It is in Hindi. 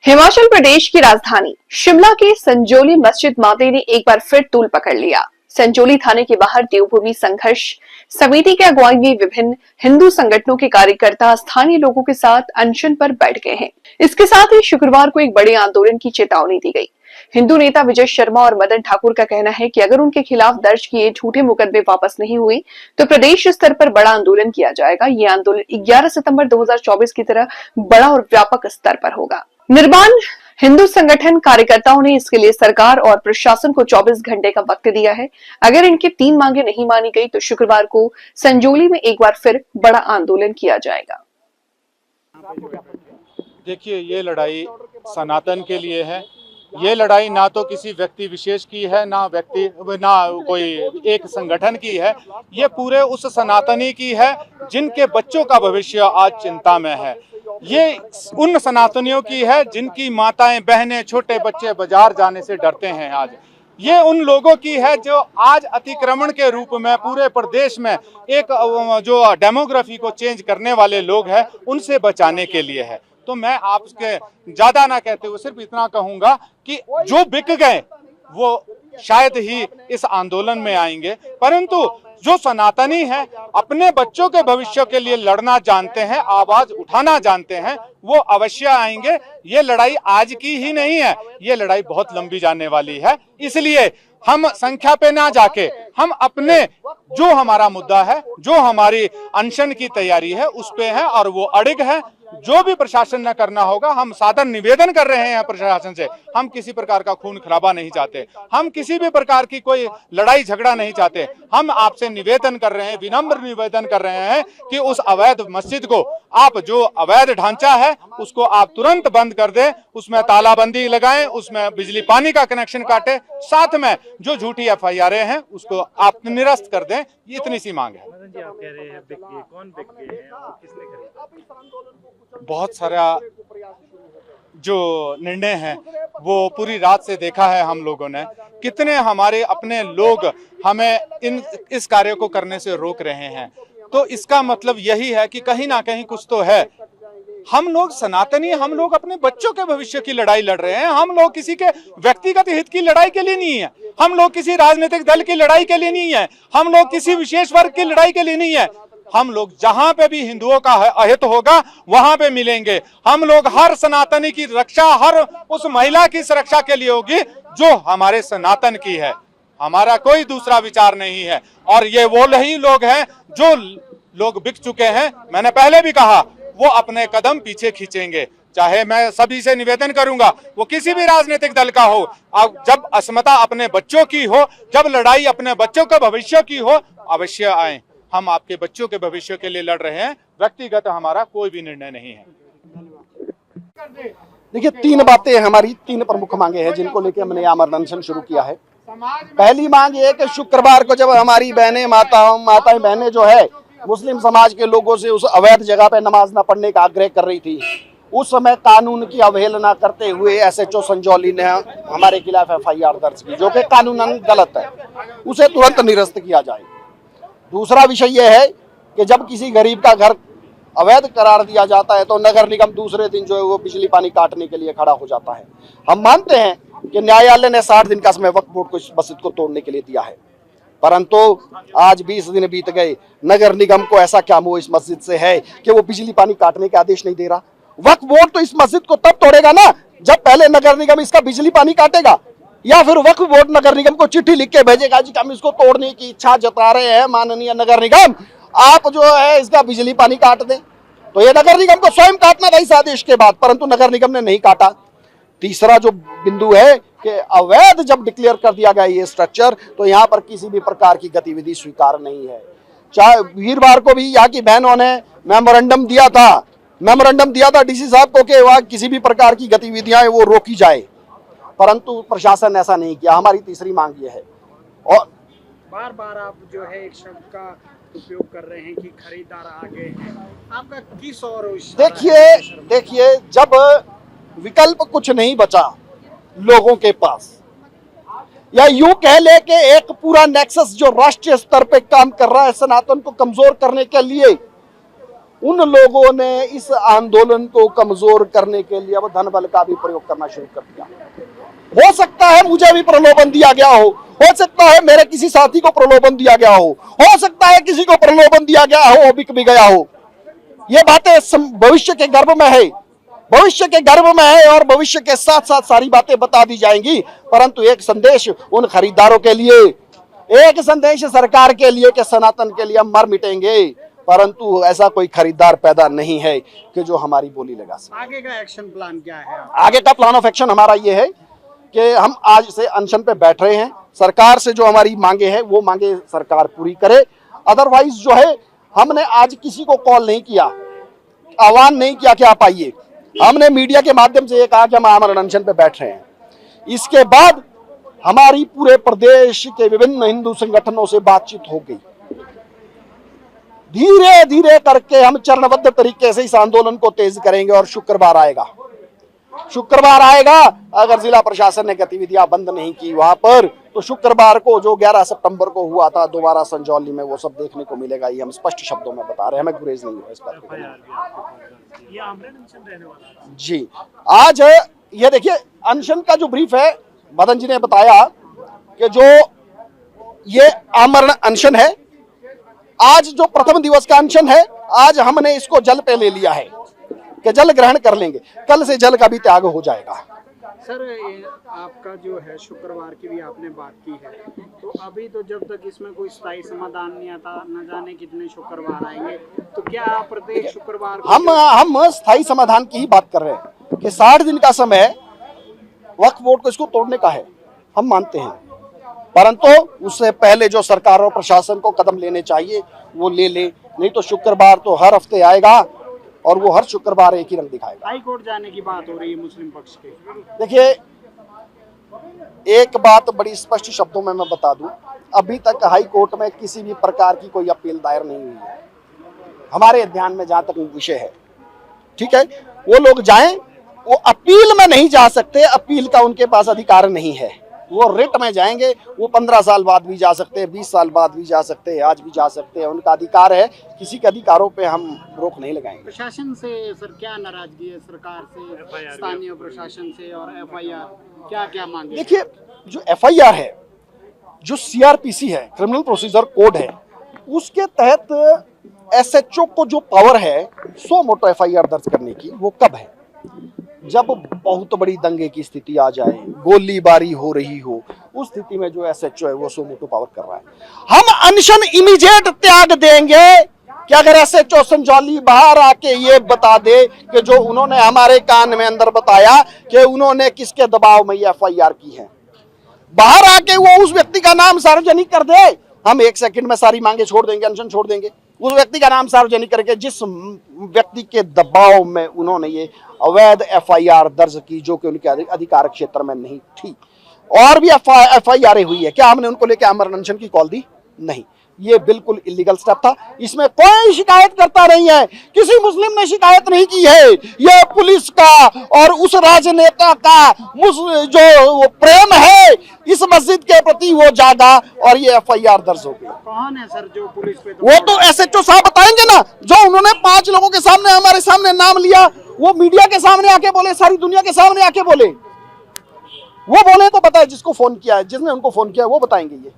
हिमाचल प्रदेश की राजधानी शिमला के संजौली मस्जिद मामले ने एक बार फिर तूल पकड़ लिया। संजौली थाने के बाहर देवभूमि संघर्ष समिति के अगुवाई में विभिन्न हिंदू संगठनों के कार्यकर्ता स्थानीय लोगों के साथ अनशन पर बैठ गए हैं। इसके साथ ही शुक्रवार को एक बड़े आंदोलन की चेतावनी दी गई। हिंदू नेता विजय शर्मा और मदन ठाकुर का कहना है कि अगर उनके खिलाफ दर्ज किए झूठे मुकदमे वापस नहीं हुए तो प्रदेश स्तर पर बड़ा आंदोलन किया जाएगा। ये आंदोलन 11 सितंबर 2024 की तरह बड़ा और व्यापक स्तर पर होगा। निर्माण हिंदू संगठन कार्यकर्ताओं ने इसके लिए सरकार और प्रशासन को 24 घंटे का वक्त दिया है। अगर इनकी 3 मांगे नहीं मानी गई तो शुक्रवार को संजौली में एक बार फिर बड़ा आंदोलन किया जाएगा। देखिए, ये लड़ाई सनातन के लिए है। ये लड़ाई ना तो किसी व्यक्ति विशेष की है, ना कोई एक संगठन की है। ये पूरे उस सनातनी की है जिनके बच्चों का भविष्य आज चिंता में है। ये उन सनातनियों की है जिनकी माताएं बहनें छोटे बच्चे बाजार जाने से डरते हैं। आज ये उन लोगों की है जो आज अतिक्रमण के रूप में पूरे प्रदेश में एक जो डेमोग्राफी को चेंज करने वाले लोग हैं उनसे बचाने के लिए है। तो मैं आपके ज्यादा ना कहते हुए सिर्फ इतना कहूंगा कि जो बिक गए वो शायद ही इस आंदोलन में आएंगे, परंतु जो सनातनी है अपने बच्चों के भविष्य के लिए लड़ना जानते हैं, आवाज उठाना जानते हैं, वो अवश्य आएंगे। ये लड़ाई आज की ही नहीं है, ये लड़ाई बहुत लंबी जाने वाली है। इसलिए हम संख्या पे ना जाके हम अपने जो हमारा मुद्दा है, जो हमारी अनशन की तैयारी है उस पे है और वो अड़िग है। जो भी प्रशासन ने करना होगा, हम सादर निवेदन कर रहे हैं प्रशासन से। हम किसी प्रकार का खून खराबा नहीं चाहते, हम किसी भी प्रकार की कोई लड़ाई झगड़ा नहीं चाहते। हम आपसे निवेदन कर रहे हैं, विनम्र निवेदन कर रहे हैं कि उस अवैध मस्जिद को आप, जो अवैध ढांचा है उसको आप तुरंत बंद कर दें, उसमें तालाबंदी लगाएं, उसमें बिजली पानी का कनेक्शन काटें, साथ में जो झूठी FIR हैं उसको आप निरस्त कर दें। इतनी सी मांग है। मदन जी, आप कह रहे हैं बिक गए, कौन बिक गए हैं और किसने खरीदा? बहुत सारा जो निर्णय है वो पूरी रात से देखा है हम लोगों ने। कितने हमारे अपने लोग हमें इस कार्य को करने से रोक रहे हैं। तो इसका मतलब यही है कि कहीं ना कहीं कुछ तो है। हम लोग सनातनी, हम लोग अपने बच्चों के भविष्य की लड़ाई लड़ रहे हैं। हम लोग किसी के व्यक्तिगत हित की लड़ाई के लिए नहीं है, हम लोग किसी राजनीतिक दल की लड़ाई के लिए नहीं है, हम लोग किसी विशेष वर्ग की लड़ाई के लिए नहीं है। हम लोग जहां पे भी हिंदुओं का अहित होगा वहां पे मिलेंगे। हम लोग हर सनातनी की रक्षा, हर उस महिला की सुरक्षा के लिए होगी जो हमारे सनातन की है। हमारा कोई दूसरा विचार नहीं है। और ये वो ही लोग हैं जो लोग बिक चुके हैं। मैंने पहले भी कहा, वो अपने कदम पीछे खींचेंगे। चाहे मैं सभी से निवेदन करूंगा, वो किसी भी राजनीतिक दल का हो, अब जब अस्मिता अपने बच्चों की हो, जब लड़ाई अपने बच्चों के भविष्य की हो, अवश्य आए। हम आपके बच्चों के भविष्य के लिए लड़ रहे हैं, व्यक्तिगत हमारा कोई भी निर्णय नहीं है। देखिए, 3 बातें हमारी, 3 प्रमुख मांगे हैं जिनको लेकर हमने आमरण अनशन शुरू किया है। पहली मांग ये है कि शुक्रवार को जब हमारी बहनें, माताएं बहनें जो है मुस्लिम समाज के लोगों से उस अवैध जगह पे नमाज ना पढ़ने का आग्रह कर रही थी, उस समय कानून की अवहेलना करते हुए SHO संजौली ने हमारे खिलाफ FIR दर्ज की, जो कि कानूनन गलत है। उसे तुरंत निरस्त किया जाए। दूसरा विषय यह है कि जब किसी गरीब का घर अवैध करार दिया जाता है तो नगर निगम दूसरे दिन जो है वो बिजली पानी काटने के लिए खड़ा हो जाता है। हम मानते हैं कि न्यायालय ने 60 दिन का समय वक्फ बोर्ड को इस मस्जिद को तोड़ने के लिए दिया है, परंतु आज 20 दिन बीत गए, नगर निगम को ऐसा क्या मोह इस मस्जिद से है कि वो बिजली पानी काटने के आदेश नहीं दे रहा। वक्फ बोर्ड तो इस मस्जिद को तब तोड़ेगा ना जब पहले नगर निगम इसका बिजली पानी काटेगा, या फिर वक्फ बोर्ड नगर निगम को चिट्ठी लिख के भेजेगा जी हम इसको तोड़ने की इच्छा जता रहे हैं, माननीय नगर निगम आप जो है इसका बिजली पानी काट दें। तो ये नगर निगम को स्वयं काटना था इस आदेश के बाद, परंतु नगर निगम ने नहीं काटा। तीसरा जो बिंदु है कि अवैध जब डिक्लेयर कर दिया गया ये स्ट्रक्चर, तो यहाँ पर किसी भी प्रकार की गतिविधि स्वीकार नहीं है। चाहे वीरवार को भी यहाँ की बहनों ने मेमोरेंडम दिया था DC साहब को कि वहाँ किसी भी प्रकार की गतिविधियां वो रोकी जाए, परंतु प्रशासन ऐसा नहीं किया। हमारी तीसरी मांग ये है। और बार बार आप जो है एक शब्द का उपयोग कर रहे हैं कि खरीदार आ गए हैं, आपका किस और देखिए जब विकल्प कुछ नहीं बचा लोगों के पास, या यूं कह ले कि एक पूरा नेक्सस जो राष्ट्रीय स्तर पे काम कर रहा है सनातन को कमजोर करने के लिए, उन लोगों ने इस आंदोलन को कमजोर करने के लिए अब धन बल का भी प्रयोग करना शुरू कर दिया। हो सकता है मुझे भी प्रलोभन दिया गया हो सकता है मेरे किसी साथी को प्रलोभन दिया गया हो सकता है किसी को प्रलोभन दिया गया हो, बिक भी गया हो। ये बातें भविष्य के गर्भ में है, भविष्य के गर्भ में है और भविष्य के साथ साथ सारी बातें बता दी जाएंगी। परंतु एक संदेश उन खरीदारों के लिए, एक संदेश सरकार के लिए कि सनातन के लिए हम मर मिटेंगे, परंतु ऐसा कोई खरीदार पैदा नहीं है कि जो हमारी बोली लगा सके। आगे का एक्शन प्लान क्या है? आगे का प्लान ऑफ एक्शन हमारा ये है कि हम आज से अनशन पे बैठ रहे हैं। सरकार से जो हमारी मांगे हैं वो मांगे सरकार पूरी करे। अदरवाइज जो है, हमने आज किसी को कॉल नहीं किया, आह्वान नहीं किया कि आप आइए। हमने मीडिया के माध्यम से ये कहा कि हम आमरण अनशन पे बैठ रहे हैं। इसके बाद हमारी पूरे प्रदेश के विभिन्न हिंदू संगठनों से बातचीत हो गई। धीरे धीरे करके हम चरणबद्ध तरीके से इस आंदोलन को तेज करेंगे और शुक्रवार आएगा। अगर जिला प्रशासन ने गतिविधियां बंद नहीं की वहां पर, तो शुक्रवार को जो 11 सितंबर को हुआ था दोबारा संजौली में, वो सब देखने को मिलेगा। ये हम स्पष्ट शब्दों में बता रहे हैं, हमें गुरेज नहीं हुआ इस बात पे। जी, आज ये देखिए अनशन का जो ब्रीफ है, मदन जी ने बताया कि जो ये आमरण अनशन है, आज जो प्रथम दिवस का अनशन है, आज हमने इसको जल पे ले लिया है कि जल ग्रहण कर लेंगे। कल से जल का भी त्याग हो जाएगा। सर, आपका जो है शुक्रवार की भी आपने बात की है, तो अभी तो जब तक इसमें कोई स्थायी समाधान नहीं आता, न जाने कितने शुक्रवार आएंगे, तो क्या प्रत्येक शुक्रवार हम स्थायी समाधान की ही बात कर रहे हैं कि 60 दिन का समय है, वक्फ बोर्ड को इसको तोड़ने का है, हम मानते हैं। परंतु उससे पहले जो सरकार और प्रशासन को कदम लेने चाहिए वो ले ले, नहीं तो शुक्रवार तो हर हफ्ते आएगा और वो हर शुक्रवार एक ही रंग दिखाएगा। हाई कोर्ट जाने की बात हो रही है मुस्लिम पक्ष के। देखिए, एक बात बड़ी स्पष्ट शब्दों में मैं बता दूं, अभी तक हाई कोर्ट में किसी भी प्रकार की कोई अपील दायर नहीं हुई है हमारे ध्यान में, जहां तक विषय है। ठीक है, वो लोग जाएं, वो अपील में नहीं जा सकते, अपील का उनके पास अधिकार नहीं है। वो रिट में जाएंगे, वो 15 साल बाद भी जा सकते हैं, 20 साल बाद भी जा सकते हैं, आज भी जा सकते हैं, उनका अधिकार है। किसी के अधिकारों पे हम रोक नहीं लगाएंगे। प्रशासन से सर क्या नाराजगी है, सरकार से, स्थानीय प्रशासन से, और FIR क्या क्या मांगे? देखिए, जो FIR है, जो CRPC है, क्रिमिनल प्रोसीजर कोड है, उसके तहत SHO को जो पावर है 100 मोटो FIR दर्ज करने की, वो कब है? जब बहुत बड़ी दंगे की स्थिति आ जाए, गोलीबारी हो रही हो, उस स्थिति में जो SHO है वो 100 मोटो पावर कर रहा है। हम अनशन इमीडिएट त्याग देंगे कि अगर SHO संजौली बाहर आके ये बता दे कि जो उन्होंने हमारे कान में अंदर बताया कि उन्होंने किसके दबाव में ये FIR की है, बाहर आके वो उस व्यक्ति का नाम सार्वजनिक कर दे, हम 1 सेकंड में सारी मांगे छोड़ देंगे, अनशन छोड़ देंगे। उस व्यक्ति का नाम सार्वजनिक करके जिस व्यक्ति के दबाव में उन्होंने ये अवैध FIR दर्ज की, जो कि उनके अधिकार क्षेत्र में नहीं थी, और भी FIR हुई है, क्या हमने उनको लेकर आमरण अनशन की कॉल दी? नहीं, ये बिल्कुल इलीगल स्टेप था। इसमें कोई शिकायत करता नहीं है, किसी मुस्लिम ने शिकायत नहीं की है। ये पुलिस का और उस राजनेता का जो प्रेम है इस मस्जिद के प्रति, वो जागा और ये FIR दर्ज हो गई। कौन है सर जो पुलिस पे? वो तो SHO साहब बताएंगे ना, जो उन्होंने 5 लोगों के सामने हमारे सामने नाम लिया, वो मीडिया के सामने आके बोले, सारी दुनिया के सामने आके बोले, वो बोले तो पता है जिसको फोन किया है, जिसने उनको फोन किया है वो बताएंगे। ये